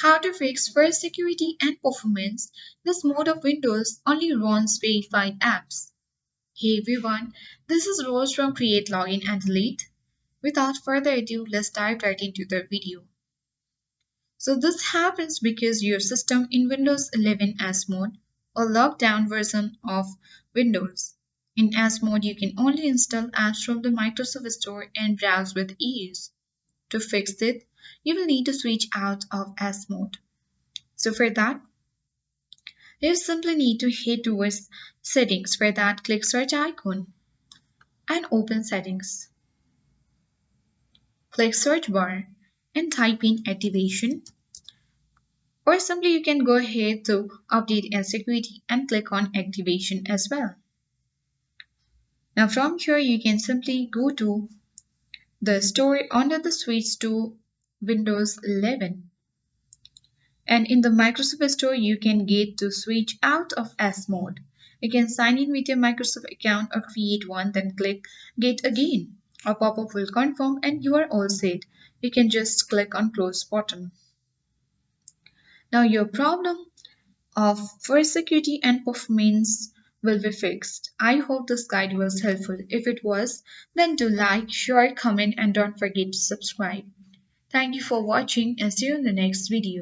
How to fix for security and performance, this mode of Windows only runs verified apps. Hey everyone, this is Rose from Create Login and Delete. Without further ado, let's dive right into the video. So this happens because your system in Windows 11 S mode, a locked down version of Windows. In S mode, you can only install apps from the Microsoft Store and browse with ease. To fix it, you will need to switch out of S mode. So for that, you simply need to head towards Settings. For that, click Search icon and open Settings. Click Search bar and type in Activation, or simply you can go ahead to Update and Security and click on Activation as well. Now from here you can simply go to the store under the switch to Windows 11. And in the Microsoft Store, you can get to switch out of S mode. You can sign in with your Microsoft account or create one, then click Get Again. A pop-up will confirm and you are all set. You can just click on Close button. Now your problem of for security and performance will be fixed. I hope this guide was helpful. If it was, then do like, share, comment and don't forget to subscribe. Thank you for watching and see you in the next video.